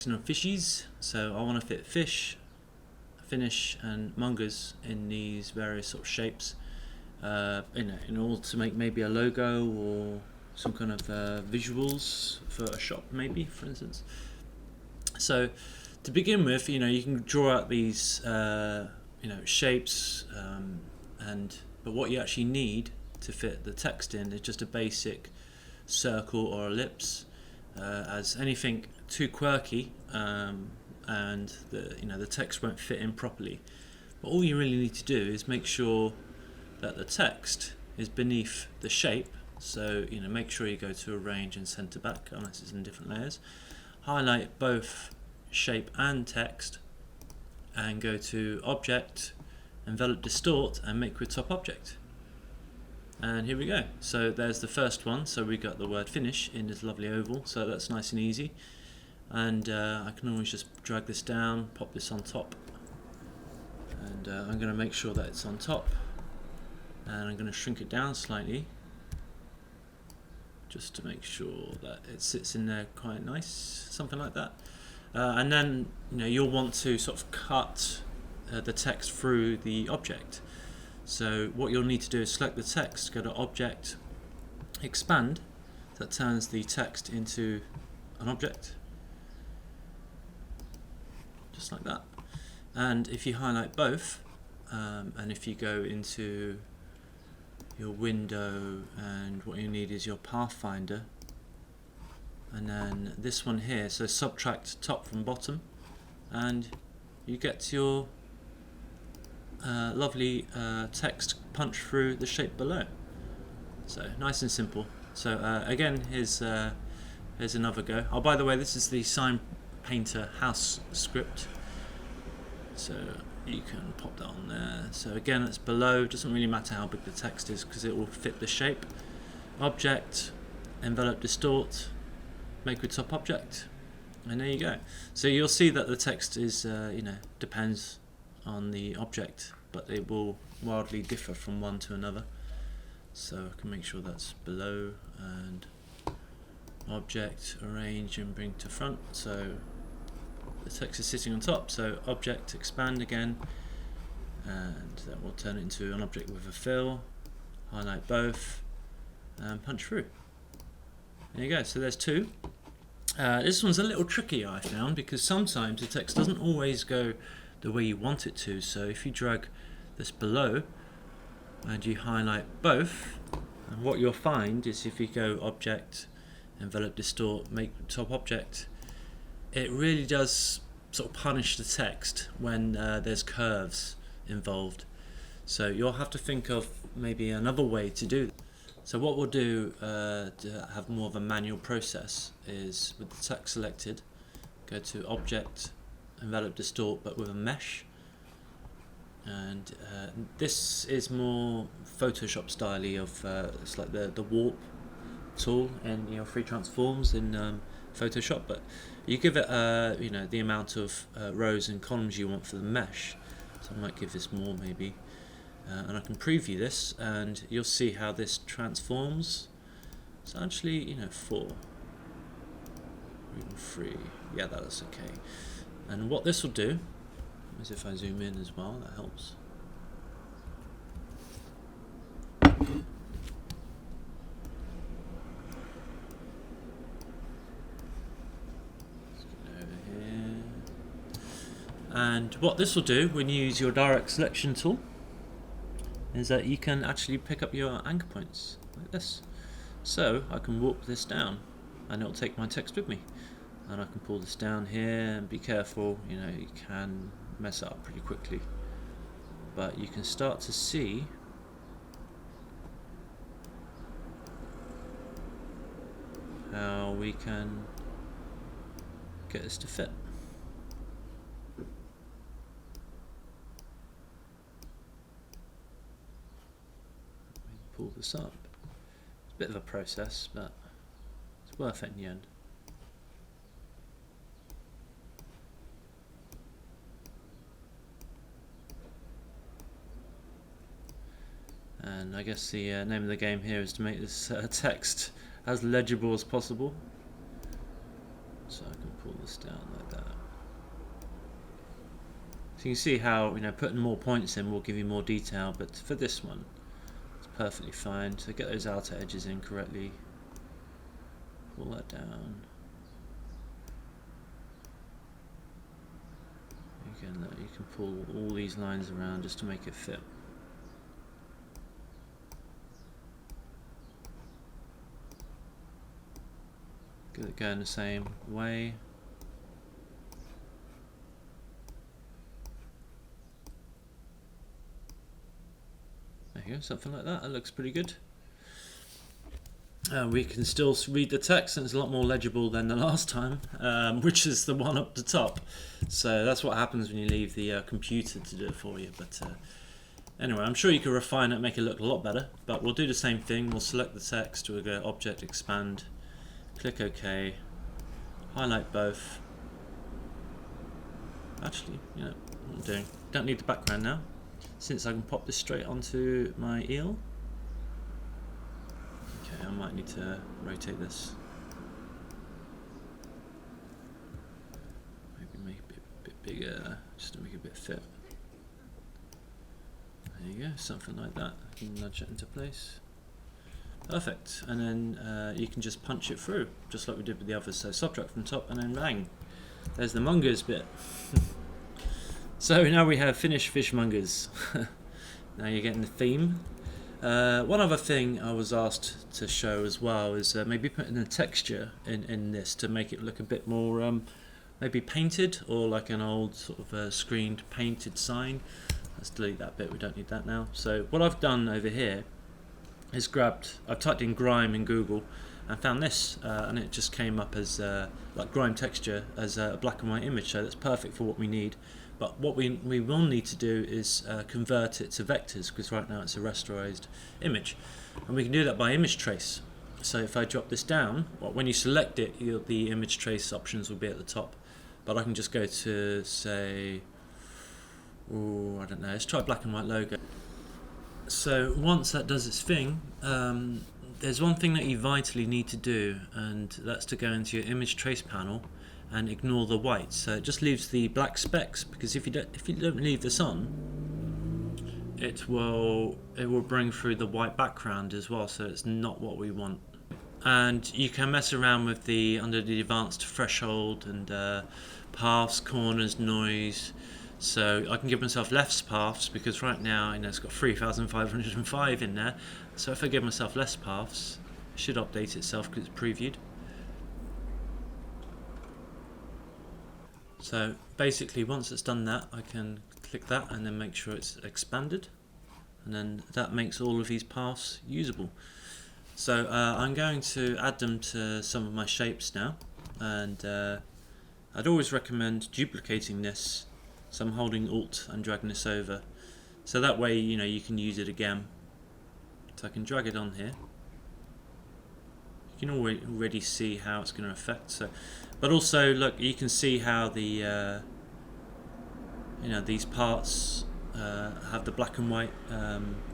texting on fishies, so I want to fit fish, finish and mongers in these various sort of shapes, in order to make maybe a logo or some kind of visuals for a shop, maybe, for instance. So to begin with, you can draw out these shapes, but what you actually need to fit the text in is just a basic circle or ellipse, as anything too quirky and the text won't fit in properly. But all you really need to do is make sure that the text is beneath the shape. So make sure you go to Arrange and Center Back, unless it's in different layers. Highlight both shape and text, and go to Object, Envelop Distort, and Make with Top Object. And here we go. So there's the first one. So we got the word finish in this lovely oval. So that's nice and easy. And I can always just drag this down, pop this on top, and I'm going to make sure that it's on top, and I'm going to shrink it down slightly just to make sure that it sits in there quite nice, something like that. And then you'll want to sort of cut the text through the object. So what you'll need to do is select the text, go to Object, Expand. That turns the text into an object, just like that. And if you highlight both, and if you go into your window, and what you need is your Pathfinder, and then this one here, so subtract top from bottom, and you get your lovely text punch through the shape below. So nice and simple. So again, here's another go. Oh, by the way, this is the Sign Painter house script, so you can pop that on there. So again, it's below. Doesn't really matter how big the text is because it will fit the shape. Object, Envelop Distort, Make with Top Object, and there you go. So you'll see that the text is depends on the object, but it will wildly differ from one to another. So I can make sure that's below, and Object, Arrange and Bring to Front. So the text is sitting on top, so Object, Expand again, and that will turn it into an object with a fill. Highlight both and punch through. There you go. So there's two. This one's a little tricky, I found, because sometimes the text doesn't always go the way you want it to. So if you drag this below and you highlight both, and what you'll find is if you go Object, Envelop Distort, Make Top Object, it really does sort of punish the text when there's curves involved. So you'll have to think of maybe another way to do that. So what we'll do to have more of a manual process is, with the text selected, go to Object, Envelop Distort, but with a mesh. And this is more Photoshop style of it's like the warp tool in free transforms in Photoshop, but you give it the amount of rows and columns you want for the mesh. So I might give this more maybe, and I can preview this, and you'll see how this transforms. So actually, 4, or even 3. Yeah, that's okay. And what this will do is, if I zoom in as well, that helps. And what this will do when you use your direct selection tool is that you can actually pick up your anchor points like this. So I can warp this down and it'll take my text with me. And I can pull this down here, and be careful, you can mess it up pretty quickly. But you can start to see how we can get this to fit. Pull this up. It's a bit of a process, but it's worth it in the end. And I guess the name of the game here is to make this text as legible as possible. So I can pull this down like that. So you can see how, you know, putting more points in will give you more detail, but for this one it's perfectly fine. So get those outer edges in correctly, pull that down. Again, you can pull all these lines around just to make it fit. Get it going the same way. There you go, something like that. That looks pretty good. We can still read the text, and it's a lot more legible than the last time, which is the one up the top. So that's what happens when you leave the computer to do it for you. But anyway, I'm sure you can refine it, make it look a lot better. But we'll do the same thing. We'll select the text, we'll go Object, Expand, click OK, highlight both. Actually, you know what I'm doing. Don't need the background now, since I can pop this straight onto my eel. Okay, I might need to rotate this. Maybe make it a bit bigger, just to make it a bit fit. There you go, something like that. You can nudge it into place. Perfect, and then you can just punch it through, just like we did with the others. So subtract from top, and then bang. There's the mongers bit. So now we have finished fishmongers. Now you're getting the theme. One other thing I was asked to show as well is maybe putting a texture in this to make it look a bit more maybe painted, or like an old sort of screened painted sign. Let's delete that bit, we don't need that now. So what I've done over here is I've typed in grime in Google and found this, and it just came up as like grime texture as a black and white image, so that's perfect for what we need. But what we will need to do is convert it to vectors, because right now it's a rasterized image, and we can do that by image trace. So if I drop this down, well, when you select it, the image trace options will be at the top, but I can just go to, say, oh, I don't know, let's try black and white logo. So once that does its thing, there's one thing that you vitally need to do, and that's to go into your image trace panel and ignore the white. So it just leaves the black specks, because if you don't leave this on, it will bring through the white background as well. So it's not what we want. And you can mess around with under the advanced threshold and paths, corners, noise. So I can give myself less paths, because right now, you know, it's got 3,505 in there. So if I give myself less paths, it should update itself because it's previewed. So basically, once it's done that, I can click that and then make sure it's expanded, and then that makes all of these paths usable. So I'm going to add them to some of my shapes now, and I'd always recommend duplicating this. So I'm holding Alt and dragging this over, so that way, you know, you can use it again. So I can drag it on here. You can already see how it's going to affect. So, but also look, you can see how the you know, these parts have the black and white,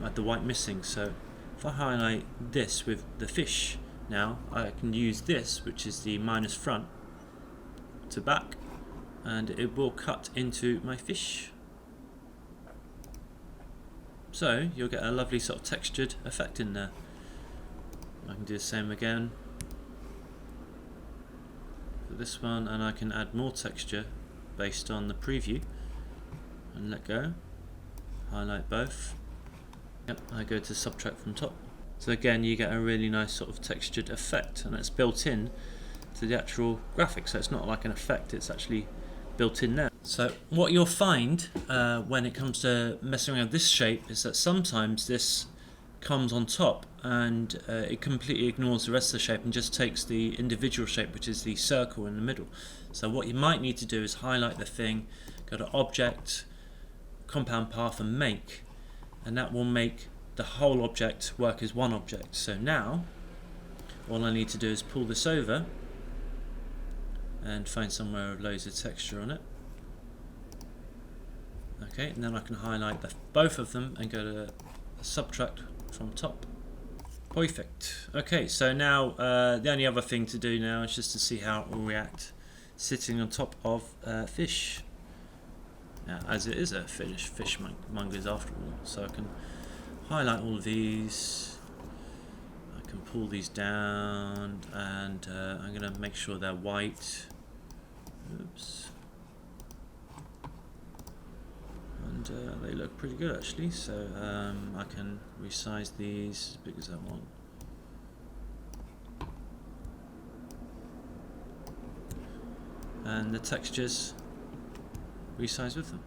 like the white missing. So if I highlight this with the fish, now I can use this, which is the minus front to back, and it will cut into my fish. So you'll get a lovely sort of textured effect in there. I can do the same again for this one, and I can add more texture based on the preview, and let go, highlight both. Yep, I go to subtract from top. So again, you get a really nice sort of textured effect, and it's built in to the actual graphic, so it's not like an effect, it's actually built in there. So what you'll find when it comes to messing around with this shape is that sometimes this comes on top and it completely ignores the rest of the shape and just takes the individual shape, which is the circle in the middle. So what you might need to do is highlight the thing, go to Object, Compound Path, and Make, and that will make the whole object work as one object. So now all I need to do is pull this over and find somewhere with loads of texture on it. Okay, and then I can highlight both of them and go to subtract from top. Perfect. Okay, so now the only other thing to do now is just to see how it will react sitting on top of fish. Now, as it is a fishmongers after all, so I can highlight all of these. I can pull these down, and I'm going to make sure they're white. Oops. And they look pretty good actually, so I can resize these as big as I want. And the textures resize with them.